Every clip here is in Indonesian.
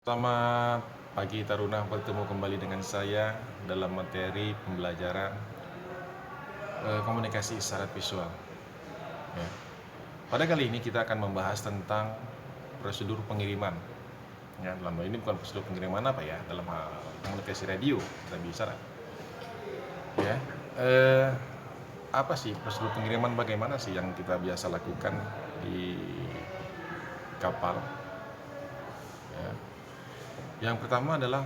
Selamat pagi Taruna, bertemu kembali dengan saya dalam materi pembelajaran komunikasi isyarat visual. Ya. Pada kali ini kita akan membahas tentang prosedur pengiriman. Ya, dalam hal ini bukan prosedur pengiriman apa ya, dalam hal komunikasi radio dan isyarat. Ya, apa sih prosedur pengiriman? Bagaimana sih yang kita biasa lakukan di kapal? Ya. Yang pertama adalah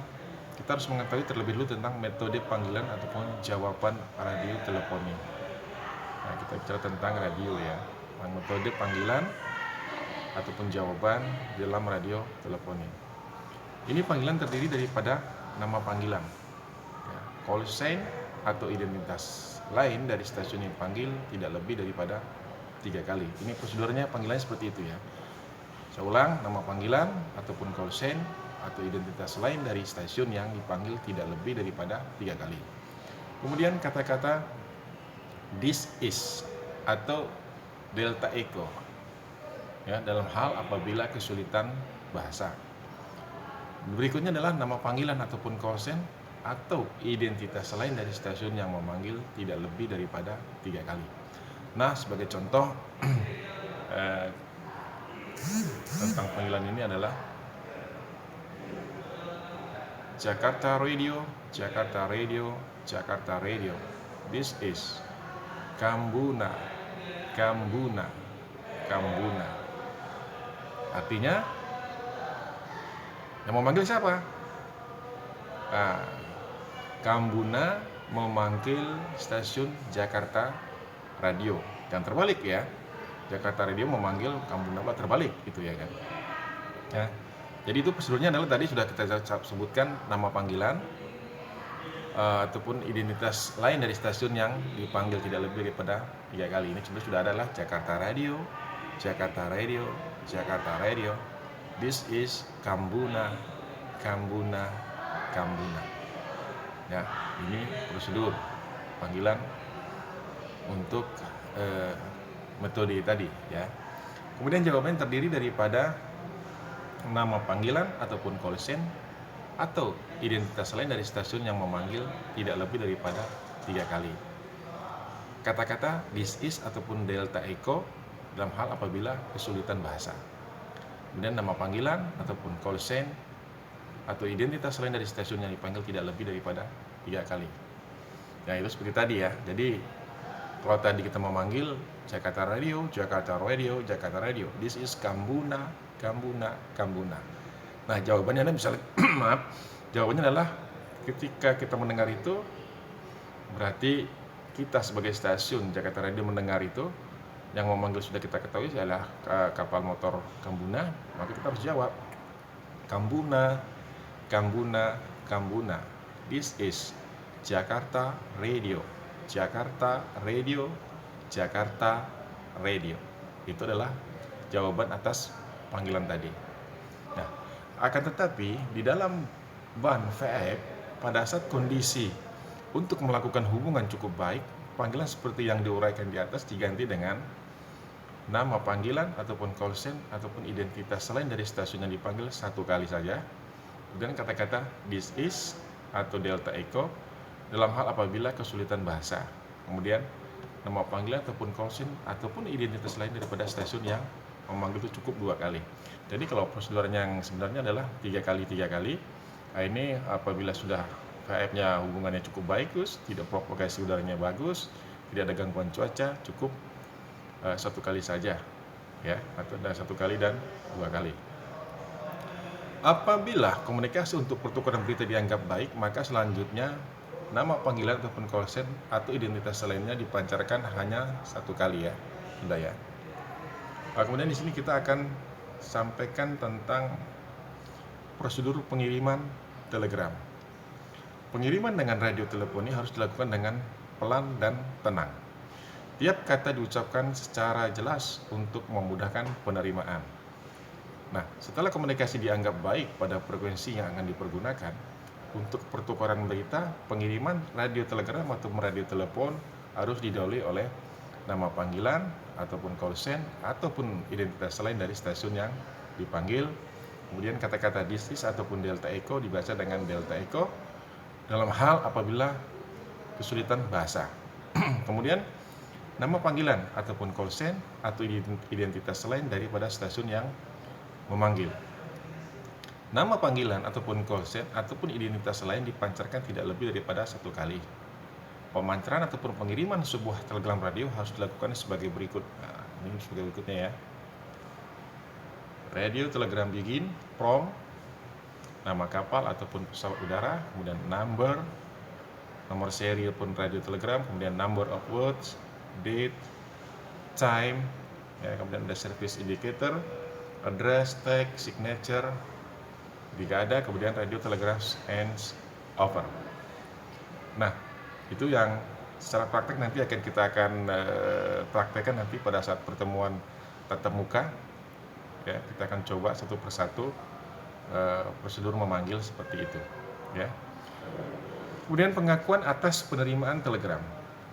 kita harus mengetahui terlebih dulu tentang metode panggilan ataupun jawaban radio teleponi. Nah, kita bicara tentang radio ya, metode panggilan ataupun jawaban dalam radio teleponi. Ini panggilan terdiri daripada nama panggilan, ya, call sign atau identitas lain dari stasiun yang dipanggil tidak lebih daripada 3 kali. Ini prosedurnya, panggilannya seperti itu ya. Saya ulang, nama panggilan ataupun call sign atau identitas lain dari stasiun yang dipanggil tidak lebih daripada 3 kali. Kemudian kata-kata this is atau delta echo ya, dalam hal apabila kesulitan bahasa. Berikutnya adalah nama panggilan ataupun call sign atau identitas lain dari stasiun yang memanggil tidak lebih daripada 3 kali. Nah, sebagai contoh tentang panggilan ini adalah Jakarta Radio, Jakarta Radio, Jakarta Radio. This is Kambuna, Kambuna, Kambuna. Artinya yang memanggil siapa? Nah, Kambuna memanggil stasiun Jakarta Radio. Jangan terbalik ya. Jakarta Radio memanggil Kambuna, terbalik gitu ya kan. Ya. Jadi itu prosedurnya adalah tadi sudah kita sebutkan nama panggilan ataupun identitas lain dari stasiun yang dipanggil tidak lebih daripada 3 kali. Ini sebenarnya sudah adalah Jakarta Radio, Jakarta Radio, Jakarta Radio. This is Kambuna, Kambuna, Kambuna. Ya, ini prosedur panggilan untuk metode tadi ya. Kemudian jawabannya terdiri daripada nama panggilan ataupun call sign atau identitas lain dari stasiun yang memanggil tidak lebih daripada 3 kali. Kata-kata this is ataupun delta echo dalam hal apabila kesulitan bahasa. Kemudian nama panggilan ataupun call sign atau identitas lain dari stasiun yang dipanggil tidak lebih daripada 3 kali. Nah, itu seperti tadi ya. Jadi kalau tadi kita memanggil Jakarta Radio, Jakarta Radio, Jakarta Radio. This is Kambuna, Kambuna, Kambuna. Nah, jawabannya Anda bisa maaf. Jawabannya adalah ketika kita mendengar itu berarti kita sebagai stasiun Jakarta Radio mendengar itu yang memanggil sudah kita ketahui adalah kapal motor Kambuna, maka kita harus jawab Kambuna, Kambuna, Kambuna. This is Jakarta Radio, Jakarta Radio, Jakarta Radio. Itu adalah jawaban atas panggilan tadi. Nah, akan tetapi di dalam ban VF pada saat kondisi untuk melakukan hubungan cukup baik, panggilan seperti yang diuraikan di atas diganti dengan nama panggilan ataupun call sign ataupun identitas selain dari stasiun yang dipanggil 1 kali saja. Kemudian kata-kata this is atau delta echo dalam hal apabila kesulitan bahasa. Kemudian nama panggilan ataupun call sign ataupun identitas lain daripada stasiun yang memanggil itu cukup 2 kali. Jadi kalau prosedurnya yang sebenarnya adalah 3 kali 3 kali. Nah, ini apabila sudah VF-nya hubungannya cukup bagus, tidak propagasi udaranya bagus, tidak ada gangguan cuaca, cukup 1 kali saja ya, atau ada 1 kali dan 2 kali. Apabila komunikasi untuk pertukaran berita dianggap baik, maka selanjutnya nama panggilan ataupun call sign atau identitas lainnya dipancarkan hanya 1 kali ya, sudah ya. Nah, kemudian di sini kita akan sampaikan tentang prosedur pengiriman telegram. Pengiriman dengan radio teleponi harus dilakukan dengan pelan dan tenang. Tiap kata diucapkan secara jelas untuk memudahkan penerimaan. Nah, setelah komunikasi dianggap baik pada frekuensi yang akan dipergunakan, untuk pertukaran berita, pengiriman radio telegram atau radio telepon harus didahului oleh nama panggilan ataupun call sign ataupun identitas lain dari stasiun yang dipanggil Kemudian kata-kata this is ataupun Delta Echo dibaca dengan Delta Echo dalam hal apabila kesulitan bahasa. Kemudian nama panggilan ataupun call sign atau identitas lain daripada stasiun yang memanggil. Nama panggilan ataupun call sign ataupun identitas lain dipancarkan tidak lebih daripada 1 kali. Pemancaran ataupun pengiriman sebuah telegram radio harus dilakukan sebagai berikut. Nah, ini sebagai berikutnya ya. Radio telegram begin from nama kapal ataupun pesawat udara, kemudian nomor seri ataupun radio telegram, kemudian number of words, date, time, ya, kemudian ada service indicator, address, tag, signature, jika ada, kemudian radio telegraph ends over. Nah, itu yang secara praktek nanti kita akan praktekkan nanti pada saat pertemuan tatap muka. Ya, kita akan coba satu persatu prosedur memanggil seperti itu. Ya. Kemudian pengakuan atas penerimaan telegram.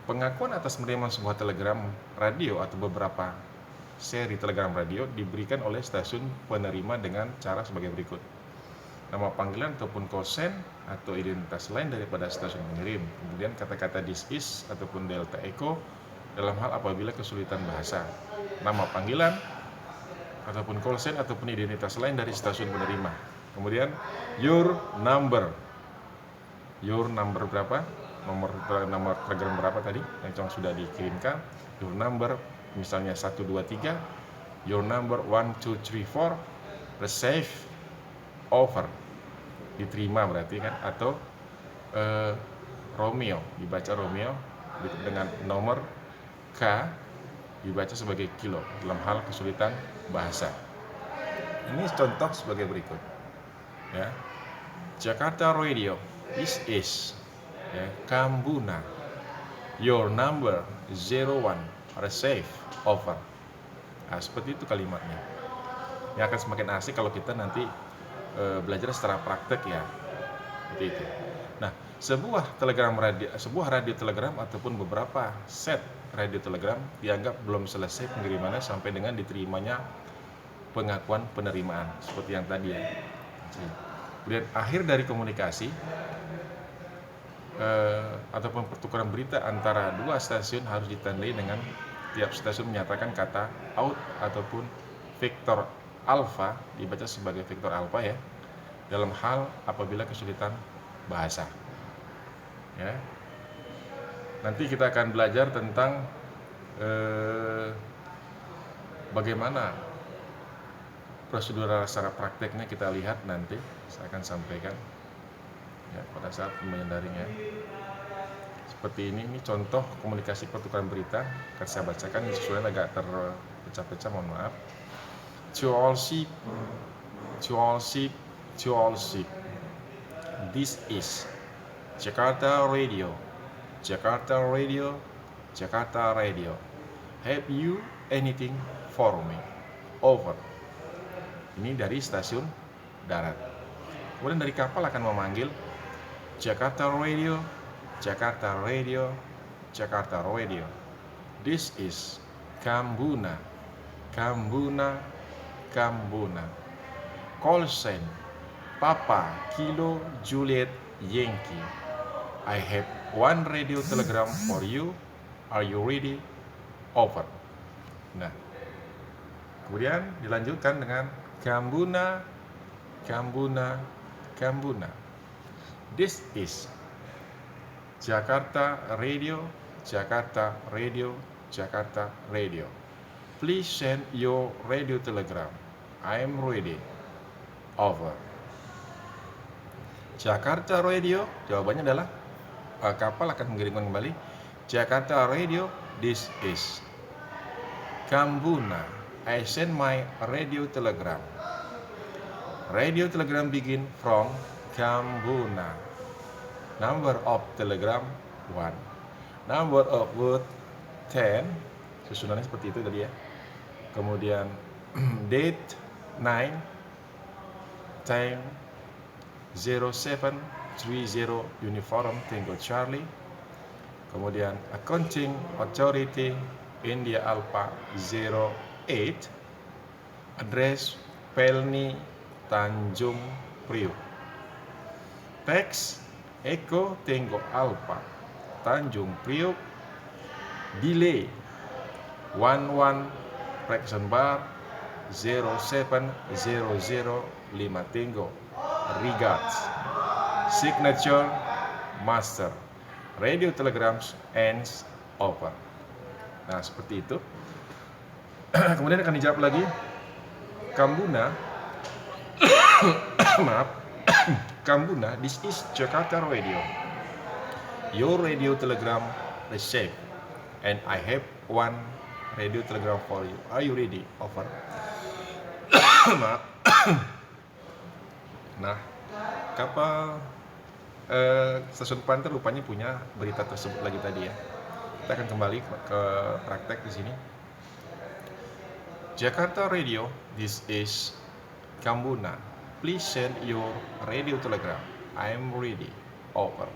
Pengakuan atas penerimaan sebuah telegram radio atau beberapa seri telegram radio diberikan oleh stasiun penerima dengan cara sebagai berikut. Nama panggilan ataupun call sign atau identitas lain daripada stasiun pengirim. Kemudian kata-kata this is ataupun Delta Echo dalam hal apabila kesulitan bahasa. Nama panggilan ataupun call sign ataupun identitas lain dari stasiun penerima. Kemudian your number berapa? Nomor telegram berapa tadi yang sudah dikirimkan? Your number misalnya 123, your number 1234, receive, over, diterima berarti kan, atau Romeo, dibaca Romeo dengan nomor K dibaca sebagai kilo dalam hal kesulitan bahasa. Ini contoh sebagai berikut ya. Jakarta Radio, this is ya, Kambuna, your number 01, receive, over. Nah, seperti itu kalimatnya. Yang akan semakin asik kalau kita nanti belajar secara praktek ya, seperti itu. Nah, sebuah radio telegram ataupun beberapa set radio telegram dianggap belum selesai pengirimannya sampai dengan diterimanya pengakuan penerimaan seperti yang tadi ya. Kemudian akhir dari komunikasi ataupun pertukaran berita antara dua stasiun harus ditandai dengan tiap stasiun menyatakan kata out ataupun vektor alfa, dibaca sebagai vektor alfa ya, dalam hal apabila kesulitan bahasa ya. Nanti kita akan belajar tentang bagaimana prosedur secara prakteknya, kita lihat nanti saya akan sampaikan ya pada saat pembelajaran daring ya. Seperti ini contoh komunikasi pertukaran berita akan saya bacakan, sesuai agak terpecah-pecah, mohon maaf. To all ship, this is Jakarta Radio, Jakarta Radio, Jakarta Radio. Have you anything for me? Over. Ini dari stasiun darat. Kemudian dari kapal akan memanggil Jakarta Radio, Jakarta Radio, Jakarta Radio. This is Kambuna, Kambuna, Kambuna. Call sign Papa Kilo Juliet Yankee. I have one radio telegram for you. Are you ready? Over. Nah, kemudian dilanjutkan dengan Kambuna, Kambuna, Kambuna. This is Jakarta Radio, Jakarta Radio, Jakarta Radio. Please send your radio telegram. I am ready. Over. Jakarta Radio, jawabannya adalah kapal akan mengirimkan kembali Jakarta Radio, this is Kambuna. I send my radio telegram. Radio telegram begin from Kambuna. Number of telegram 1. Number of word 10. Susunannya seperti itu tadi ya. Kemudian date 9, time 0730 uniform Tango Charlie. Kemudian accounting authority India Alpha 08, address Pelni Tanjung Priok. Teks Eko Tango Alpha Tanjung Priok. Delay 11 fraction bar 07005 Tango. Regards. Signature Master. Radio telegrams ends over. Nah, seperti itu. Kemudian akan dijawab lagi. Kambuna, maaf, Kambuna, this is Jakarta Radio. Your radio telegram received, and I have one radio telegram for you. Are you ready? Over. Maaf. Nah, kapal stasiun Panther rupanya punya berita tersebut lagi tadi ya. Kita akan kembali ke praktek di sini. Jakarta Radio, this is Kambuna. Please send your radio telegram. I am ready. Over.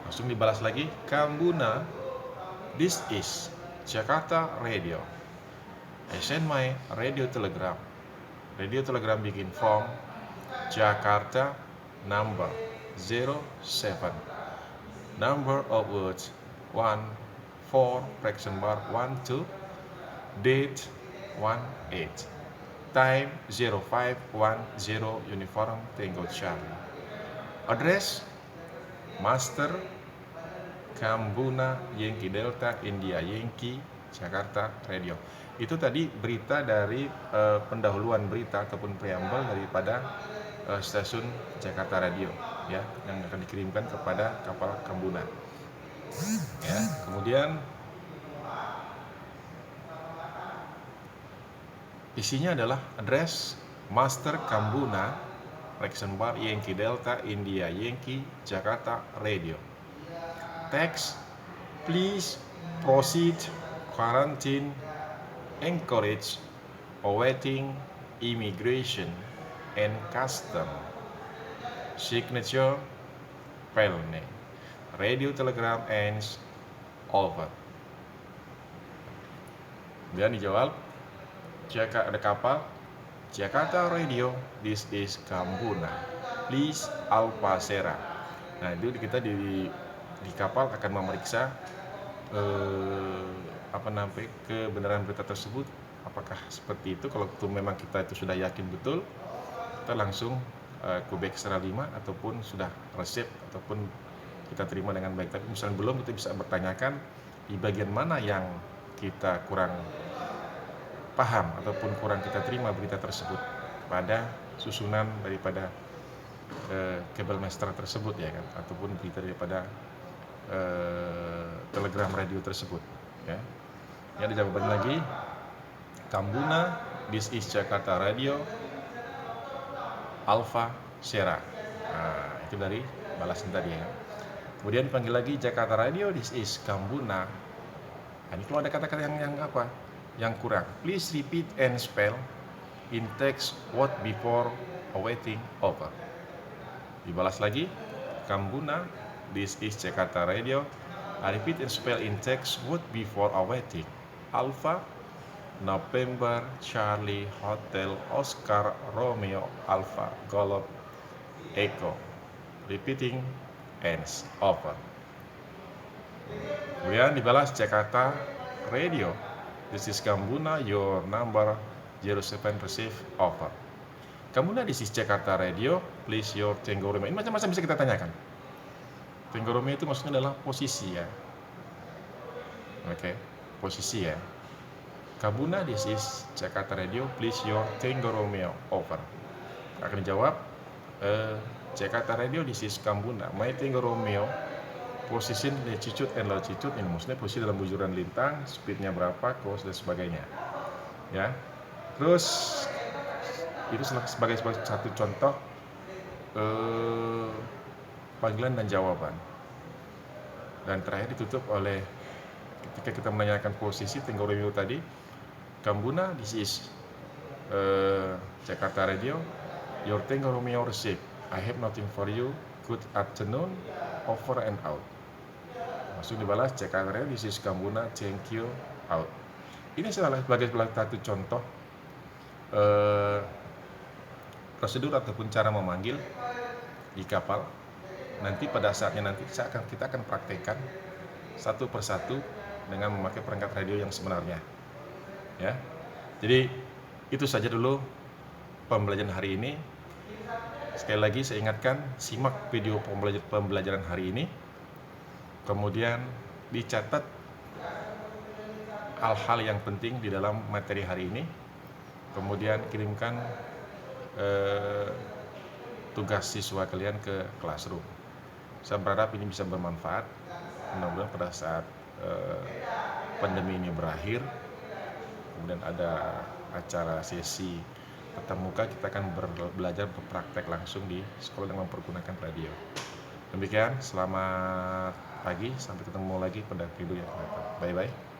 Langsung dibalas lagi. Kambuna, this is Jakarta Radio. I send my radio telegram. Radio telegram begin from Jakarta number 07. Number of words 1, 4, fraction bar 1, 2. Date 18. Time 0510 Uniform Tango Charlie. Address Master Kambuna Yankee Delta India Yankee Jakarta Radio. Itu tadi berita dari pendahuluan berita ataupun preambel daripada stasiun Jakarta Radio ya, yang akan dikirimkan kepada kapal Kambuna. Ya, kemudian isinya adalah address Master Kambuna fraction bar Yankee Delta India Yankee Jakarta Radio. Text, please proceed quarantine, encourage awaiting immigration and custom. Signature Pelne. Radio telegram ends over. Kemudian dijawab, ada kapal Jakarta Radio, this is Kambuna, please Alpha Sera. Nah, itu kita di kapal akan memeriksa kebenaran berita tersebut, apakah seperti itu. Kalau itu memang kita itu sudah yakin betul, kita langsung kubek Sera 5 ataupun sudah resep ataupun kita terima dengan baik. Tapi misalnya belum, kita bisa bertanyakan di bagian mana yang kita kurang paham ataupun kurang kita terima berita tersebut pada susunan daripada kabel master tersebut ya kan, ataupun berita daripada telegram radio tersebut ya. Yang dijawabkan lagi, Kambuna, this is Jakarta Radio, Alpha Sera. Nah, itu dari balasan tadi ya. Kemudian panggil lagi Jakarta Radio, this is Kambuna. Nah, ini kalau ada kata-kata yang apa? Yang kurang, please repeat and spell in text what before awaiting over. Dibalas lagi, Kambuna, this is Jakarta Radio. I repeat and spell in text what before awaiting. Alpha, November, Charlie, Hotel, Oscar, Romeo, Alpha, Golf, Echo. Repeating ends over. Kemudian dibalas Jakarta Radio. This is Kambuna, your number 07 receive over. Kambuna, this is Jakarta Radio, please your Tango Romeo. Ini macam-macam bisa kita tanyakan. Tango Romeo itu maksudnya adalah posisi ya. Oke, posisi ya. Kambuna, this is Jakarta Radio, please your Tango Romeo over. Akan dijawab, Jakarta Radio, this is Kambuna, my Tango Romeo, position latitude and longitude, ini maksudnya posisi dalam bujuran lintang, speednya berapa, course dan sebagainya ya. Terus itu sebagai satu contoh panggilan dan jawaban. Dan terakhir ditutup oleh ketika kita menanyakan posisi Tango Romeo tadi, Kambuna, this is Jakarta Radio, your Tango Romeo receive, I have nothing for you, good afternoon, over and out. Langsung dibalas Jakarta Radio, this is Kambuna, thank you, out. Ini sebagai satu contoh prosedur ataupun cara memanggil di kapal. Nanti pada saatnya nanti kita akan praktekkan satu persatu dengan memakai perangkat radio yang sebenarnya. Ya, jadi itu saja dulu pembelajaran hari ini. Sekali lagi saya ingatkan, simak video pembelajaran hari ini, kemudian dicatat hal-hal yang penting di dalam materi hari ini, kemudian kirimkan tugas siswa kalian ke classroom. Saya berharap ini bisa bermanfaat. Mudah-mudahan pada saat pandemi ini berakhir, kemudian ada acara sesi tatap muka, kita akan belajar berpraktek langsung di sekolah dengan mempergunakan radio. Demikian, selamat pagi, sampai ketemu lagi pada video yang akan datang. Bye-bye.